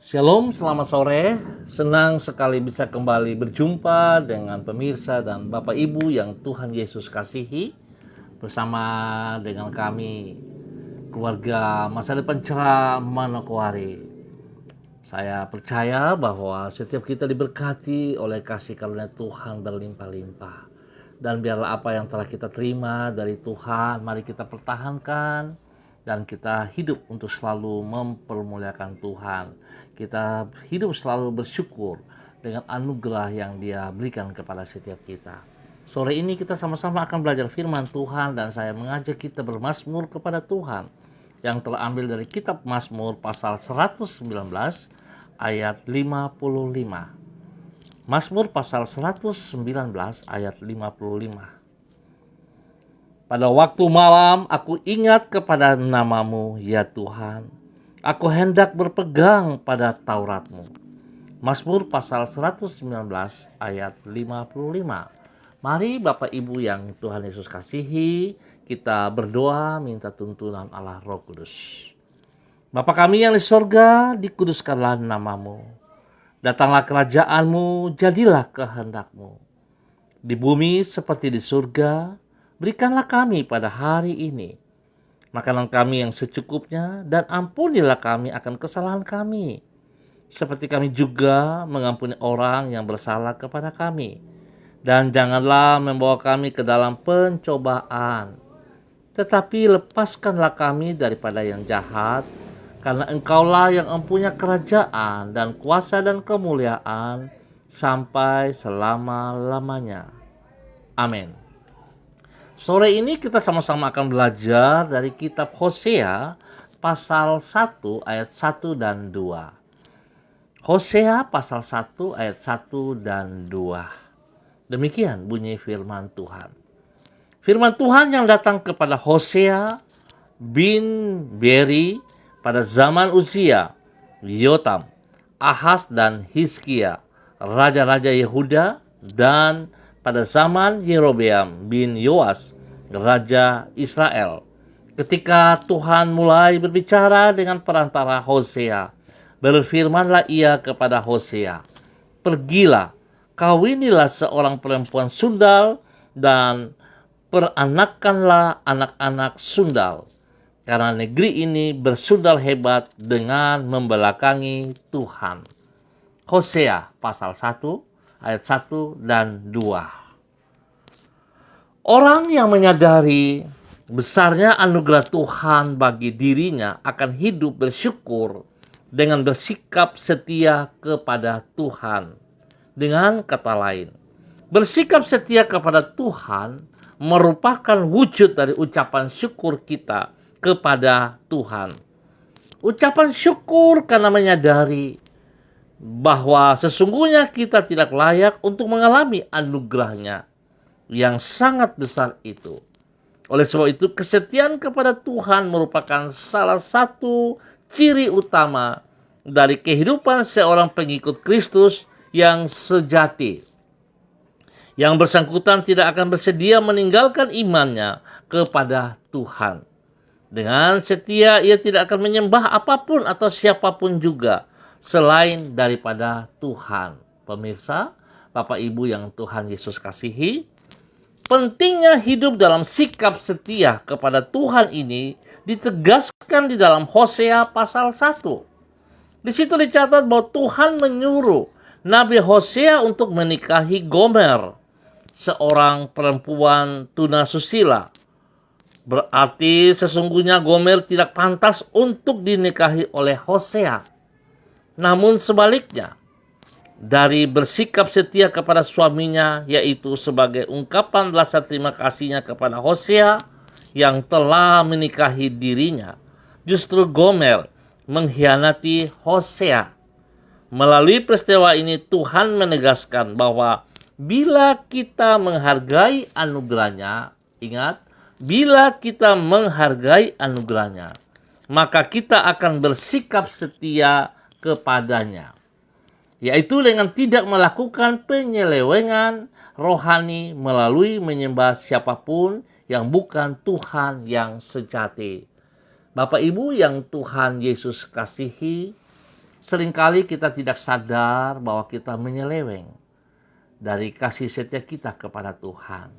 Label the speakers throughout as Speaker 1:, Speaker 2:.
Speaker 1: Shalom, selamat sore. Senang sekali bisa kembali berjumpa dengan pemirsa dan Bapak Ibu yang Tuhan Yesus kasihi. Bersama dengan kami, keluarga Masa Depan Cerah Manokwari. Saya percaya bahwa setiap kita diberkati oleh kasih karunia Tuhan berlimpah-limpah. Dan biarlah apa yang telah kita terima dari Tuhan, mari kita pertahankan dan kita hidup untuk selalu mempermuliakan Tuhan. Kita hidup selalu bersyukur dengan anugerah yang Dia berikan kepada setiap kita. Sore ini kita sama-sama akan belajar firman Tuhan dan saya mengajak kita bermazmur kepada Tuhan yang telah ambil dari kitab Mazmur pasal 119 ayat 55. Mazmur pasal 119 ayat 55. Pada waktu malam aku ingat kepada namamu, ya Tuhan. Aku hendak berpegang pada Tauratmu. Mazmur pasal 119 ayat 55. Mari Bapak Ibu yang Tuhan Yesus kasihi, kita berdoa minta tuntunan Allah Roh Kudus. Bapa kami yang di sorga, dikuduskanlah namamu. Datanglah kerajaanmu, jadilah kehendakmu. Di bumi seperti di surga, berikanlah kami pada hari ini makanan kami yang secukupnya, dan ampunilah kami akan kesalahan kami, seperti kami juga mengampuni orang yang bersalah kepada kami. Dan janganlah membawa kami ke dalam pencobaan, tetapi lepaskanlah kami daripada yang jahat, karena Engkaulah yang mempunyai kerajaan dan kuasa dan kemuliaan sampai selama-lamanya. Amin. Sore ini kita sama-sama akan belajar dari kitab Hosea pasal 1 ayat 1 dan 2. Hosea pasal 1 ayat 1 dan 2. Demikian bunyi firman Tuhan. Firman Tuhan yang datang kepada Hosea bin Beri pada zaman Uzia, Yotam, Ahaz dan Hizkia, raja-raja Yehuda, dan pada zaman Yerobeam bin Yoas, raja Israel. Ketika Tuhan mulai berbicara dengan perantara Hosea, berfirmanlah ia kepada Hosea, "Pergilah, kawinilah seorang perempuan sundal dan peranakanlah anak-anak sundal, karena negeri ini bersundal hebat dengan membelakangi Tuhan." Hosea pasal 1 ayat 1 dan 2. Orang yang menyadari besarnya anugerah Tuhan bagi dirinya akan hidup bersyukur dengan bersikap setia kepada Tuhan. Dengan kata lain, bersikap setia kepada Tuhan merupakan wujud dari ucapan syukur kita kepada Tuhan. Ucapan syukur karena menyadari bahwa sesungguhnya kita tidak layak untuk mengalami anugerahnya yang sangat besar itu. Oleh sebab itu, kesetiaan kepada Tuhan merupakan salah satu ciri utama dari kehidupan seorang pengikut Kristus yang sejati. Yang bersangkutan tidak akan bersedia meninggalkan imannya kepada Tuhan. Dengan setia, ia tidak akan menyembah apapun atau siapapun juga selain daripada Tuhan. Pemirsa, Bapak Ibu yang Tuhan Yesus kasihi, pentingnya hidup dalam sikap setia kepada Tuhan ini ditegaskan di dalam Hosea pasal 1. Di situ dicatat bahwa Tuhan menyuruh Nabi Hosea untuk menikahi Gomer, seorang perempuan tunasusila. Berarti sesungguhnya Gomer tidak pantas untuk dinikahi oleh Hosea. Namun sebaliknya, dari bersikap setia kepada suaminya, yaitu sebagai ungkapan rasa terima kasihnya kepada Hosea yang telah menikahi dirinya, justru Gomer mengkhianati Hosea. Melalui peristiwa ini Tuhan menegaskan bahwa bila kita menghargai anugerahnya, ingat, bila kita menghargai anugerahnya, maka kita akan bersikap setia kepadanya, yaitu dengan tidak melakukan penyelewengan rohani melalui menyembah siapapun yang bukan Tuhan yang sejati. Bapak Ibu yang Tuhan Yesus kasihi, Seringkali kita tidak sadar bahwa kita menyeleweng dari kasih setia kita kepada Tuhan.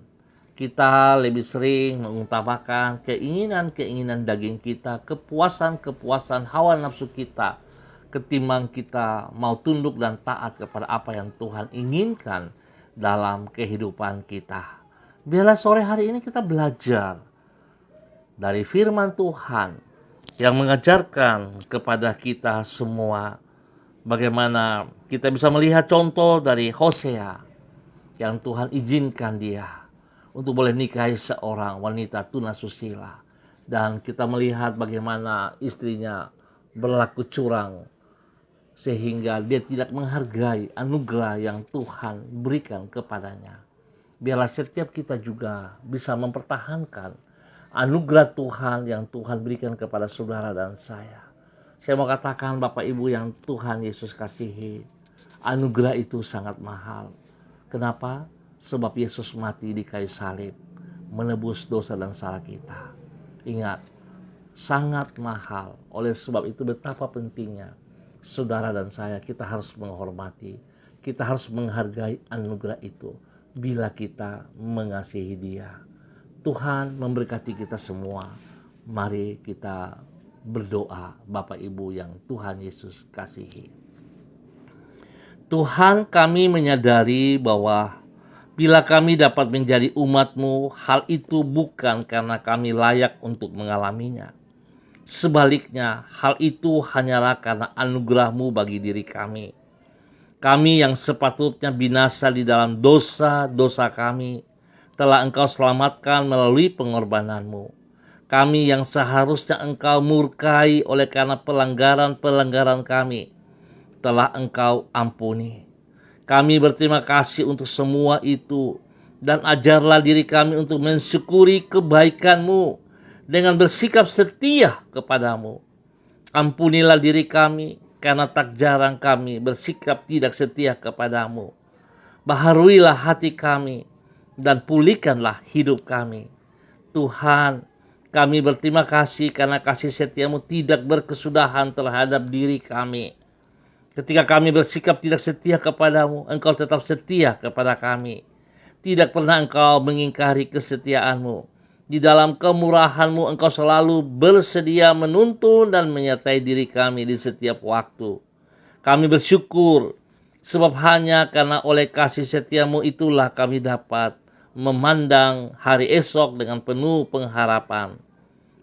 Speaker 1: Kita lebih sering mengutamakan keinginan-keinginan daging kita, kepuasan-kepuasan hawa nafsu kita, ketimbang kita mau tunduk dan taat kepada apa yang Tuhan inginkan dalam kehidupan kita. Biarlah sore hari ini kita belajar dari firman Tuhan yang mengajarkan kepada kita semua bagaimana kita bisa melihat contoh dari Hosea yang Tuhan izinkan dia untuk boleh nikahi seorang wanita tunasusila. Dan kita melihat bagaimana istrinya berlaku curang sehingga dia tidak menghargai anugerah yang Tuhan berikan kepadanya. Biarlah setiap kita juga bisa mempertahankan anugerah Tuhan yang Tuhan berikan kepada saudara dan saya. Saya mau katakan Bapak Ibu yang Tuhan Yesus kasihi, anugerah itu sangat mahal. Kenapa? Sebab Yesus mati di kayu salib, menebus dosa dan salah kita. Ingat, sangat mahal. Oleh sebab itu betapa pentingnya saudara dan saya, kita harus menghormati, kita harus menghargai anugerah itu bila kita mengasihi Dia. Tuhan memberkati kita semua. Mari kita berdoa, Bapak Ibu yang Tuhan Yesus kasihi. Tuhan, kami menyadari bahwa bila kami dapat menjadi umat-Mu, hal itu bukan karena kami layak untuk mengalaminya. Sebaliknya, hal itu hanyalah karena anugerah-Mu bagi diri kami. Kami yang sepatutnya binasa di dalam dosa-dosa kami, telah Engkau selamatkan melalui pengorbanan-Mu. Kami yang seharusnya Engkau murkai oleh karena pelanggaran-pelanggaran kami, telah Engkau ampuni. Kami berterima kasih untuk semua itu, dan ajarlah diri kami untuk mensyukuri kebaikan-Mu dengan bersikap setia kepadamu. Ampunilah diri kami, karena tak jarang kami bersikap tidak setia kepadamu. Baharuilah hati kami, dan pulihkanlah hidup kami. Tuhan, kami berterima kasih karena kasih setia-Mu tidak berkesudahan terhadap diri kami. Ketika kami bersikap tidak setia kepadamu, Engkau tetap setia kepada kami. Tidak pernah Engkau mengingkari kesetiaan-Mu. Di dalam kemurahan-Mu, Engkau selalu bersedia menuntun dan menyertai diri kami di setiap waktu. Kami bersyukur, sebab hanya karena oleh kasih setia-Mu itulah kami dapat memandang hari esok dengan penuh pengharapan.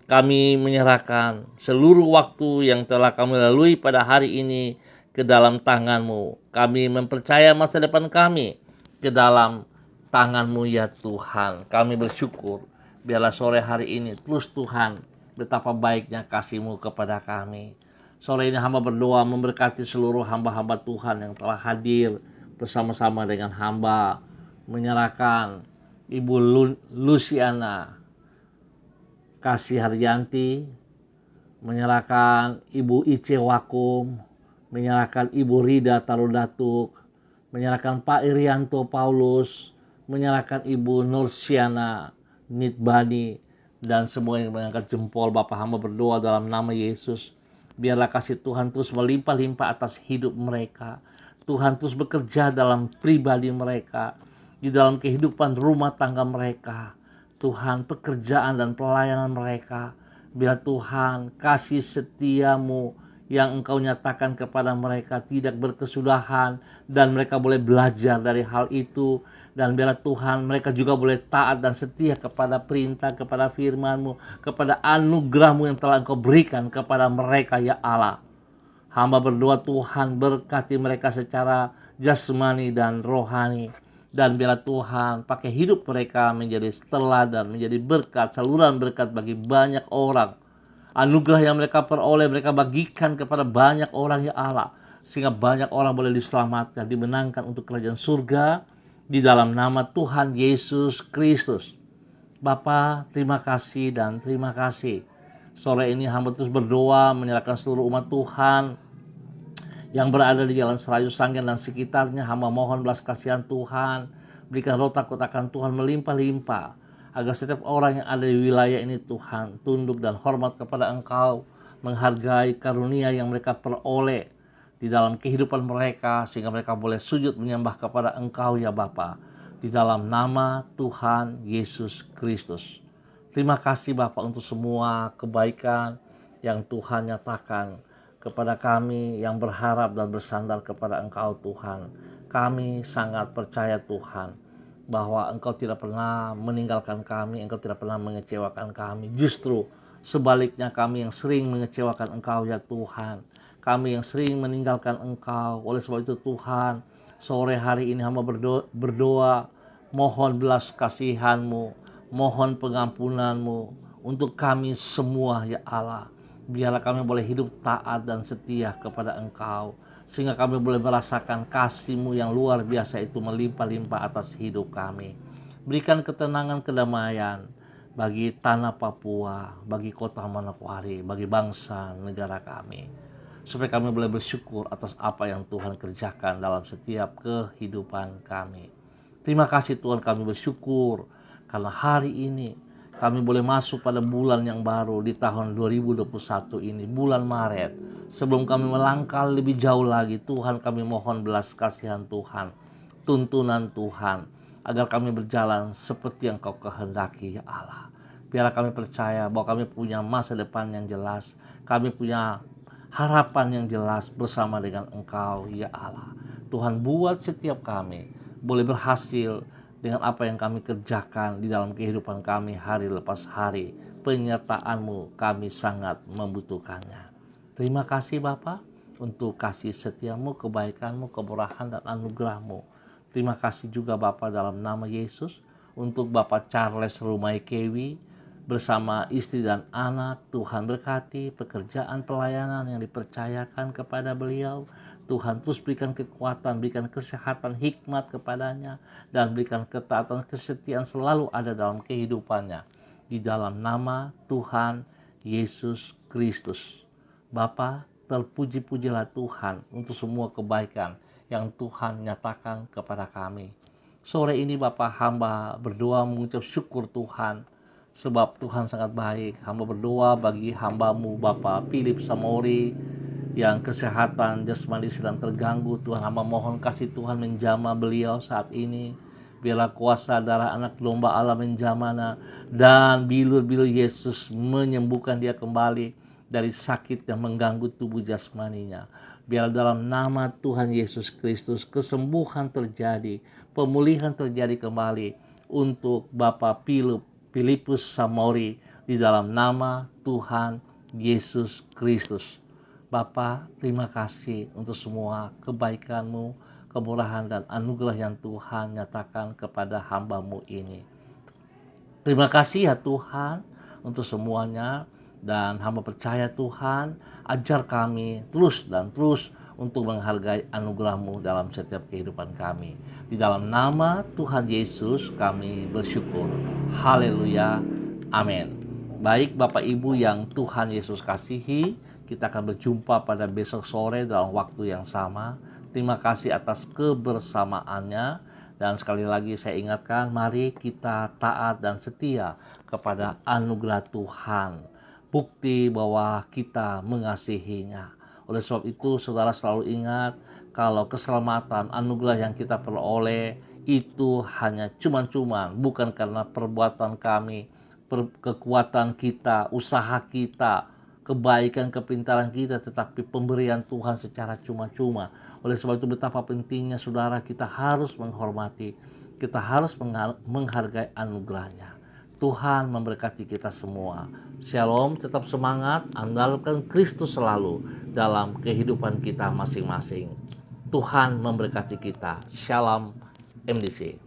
Speaker 1: Kami menyerahkan seluruh waktu yang telah kami lalui pada hari ini ke dalam tangan-Mu. Kami mempercaya masa depan kami ke dalam tangan-Mu ya Tuhan. Kami bersyukur biarlah sore hari ini terus Tuhan betapa baiknya kasih-Mu kepada kami. Sore ini hamba berdoa memberkati seluruh hamba-hamba Tuhan yang telah hadir bersama-sama dengan hamba, menyerahkan Ibu Luciana Kasih Haryanti, menyerahkan Ibu Ice Wakum, menyerahkan Ibu Rida Tarudatuk, menyerahkan Pak Irianto Paulus, menyerahkan Ibu Nursiana Nitbani, dan semua yang mengangkat jempol. Bapak hamba berdoa dalam nama Yesus, biarlah kasih Tuhan terus melimpah-limpah atas hidup mereka. Tuhan terus bekerja dalam pribadi mereka, di dalam kehidupan rumah tangga mereka. Tuhan, pekerjaan dan pelayanan mereka, biar Tuhan kasih setia-Mu yang Engkau nyatakan kepada mereka tidak berkesudahan, dan mereka boleh belajar dari hal itu. Dan biarlah Tuhan mereka juga boleh taat dan setia kepada perintah, kepada firman-Mu, kepada anugerah-Mu yang telah Engkau berikan kepada mereka ya Allah. Hamba berdoa Tuhan berkati mereka secara jasmani dan rohani. Dan biarlah Tuhan pakai hidup mereka menjadi teladan, menjadi berkat, saluran berkat bagi banyak orang. Anugerah yang mereka peroleh, mereka bagikan kepada banyak orang ya Allah. Sehingga banyak orang boleh diselamatkan, dimenangkan untuk kerajaan surga di dalam nama Tuhan Yesus Kristus. Bapa, terima kasih dan terima kasih. Sore ini hamba terus berdoa menyerahkan seluruh umat Tuhan yang berada di Jalan Serayu Sanggen dan sekitarnya. Hamba mohon belas kasihan Tuhan, berikan roh takut akan Tuhan melimpah-limpah, agar setiap orang yang ada di wilayah ini Tuhan tunduk dan hormat kepada Engkau, menghargai karunia yang mereka peroleh di dalam kehidupan mereka, sehingga mereka boleh sujud menyembah kepada Engkau ya Bapa, di dalam nama Tuhan Yesus Kristus. Terima kasih Bapa untuk semua kebaikan yang Tuhan nyatakan kepada kami yang berharap dan bersandar kepada Engkau Tuhan. Kami sangat percaya Tuhan bahwa Engkau tidak pernah meninggalkan kami, Engkau tidak pernah mengecewakan kami. Justru sebaliknya, kami yang sering mengecewakan Engkau ya Tuhan, kami yang sering meninggalkan Engkau. Oleh sebab itu Tuhan, sore hari ini hamba berdoa, mohon belas kasihan-Mu, mohon pengampunan-Mu untuk kami semua ya Allah. Biarlah kami boleh hidup taat dan setia kepada Engkau, sehingga kami boleh merasakan kasih-Mu yang luar biasa itu melimpah-limpah atas hidup kami. Berikan ketenangan, kedamaian bagi tanah Papua, bagi kota Manokwari, bagi bangsa negara kami, supaya kami boleh bersyukur atas apa yang Tuhan kerjakan dalam setiap kehidupan kami. Terima kasih Tuhan, kami bersyukur karena hari ini kami boleh masuk pada bulan yang baru di tahun 2021 ini, bulan Maret. Sebelum kami melangkah lebih jauh lagi, Tuhan, kami mohon belas kasihan Tuhan, tuntunan Tuhan, agar kami berjalan seperti yang Kau kehendaki ya Allah. Biarlah kami percaya bahwa kami punya masa depan yang jelas, kami punya harapan yang jelas bersama dengan Engkau ya Allah. Tuhan, buat setiap kami boleh berhasil dengan apa yang kami kerjakan di dalam kehidupan kami hari lepas hari. Penyertaan-Mu kami sangat membutuhkannya. Terima kasih Bapa untuk kasih setia-Mu, kebaikan-Mu, kemurahan dan anugerah-Mu. Terima kasih juga Bapa dalam nama Yesus untuk Bapak Charles Rumai Kewi bersama istri dan anak. Tuhan berkati pekerjaan pelayanan yang dipercayakan kepada beliau. Tuhan terus berikan kekuatan, berikan kesehatan, hikmat kepadanya, dan berikan ketaatan, kesetiaan selalu ada dalam kehidupannya. Di dalam nama Tuhan Yesus Kristus. Bapa, terpuji-pujilah Tuhan untuk semua kebaikan yang Tuhan nyatakan kepada kami. Sore ini Bapa, hamba berdoa mengucap syukur Tuhan, sebab Tuhan sangat baik. Hamba berdoa bagi hamba-Mu Bapak Philip Samori yang kesehatan jasmani sedang terganggu. Tuhan, hamba mohon kasih Tuhan menjamah beliau saat ini. Biarlah kuasa darah anak domba Allah menjamahnya, dan bilur-bilur Yesus menyembuhkan dia kembali dari sakit yang mengganggu tubuh jasmaninya. Biar dalam nama Tuhan Yesus Kristus kesembuhan terjadi, pemulihan terjadi kembali untuk Bapak Philipus Samori di dalam nama Tuhan Yesus Kristus. Bapa, terima kasih untuk semua kebaikan-Mu, kemurahan dan anugerah yang Tuhan nyatakan kepada hamba-Mu ini. Terima kasih ya Tuhan untuk semuanya, dan hamba percaya Tuhan, ajar kami terus dan terus untuk menghargai anugerah-Mu dalam setiap kehidupan kami. Di dalam nama Tuhan Yesus kami bersyukur. Haleluya. Amin. Baik Bapak Ibu yang Tuhan Yesus kasihi, kita akan berjumpa pada besok sore dalam waktu yang sama. Terima kasih atas kebersamaannya. Dan sekali lagi saya ingatkan, mari kita taat dan setia kepada anugerah Tuhan. Bukti bahwa kita mengasihinya. Oleh sebab itu saudara selalu ingat, kalau keselamatan, anugerah yang kita peroleh itu hanya cuman-cuman, bukan karena perbuatan kami, kekuatan kita, usaha kita, kebaikan, kepintaran kita, tetapi pemberian Tuhan secara cuma-cuma. Oleh sebab itu betapa pentingnya saudara, kita harus menghormati, kita harus menghargai anugerahnya. Tuhan memberkati kita semua. Shalom, tetap semangat, andalkan Kristus selalu dalam kehidupan kita masing-masing. Tuhan memberkati kita. Shalom MDC.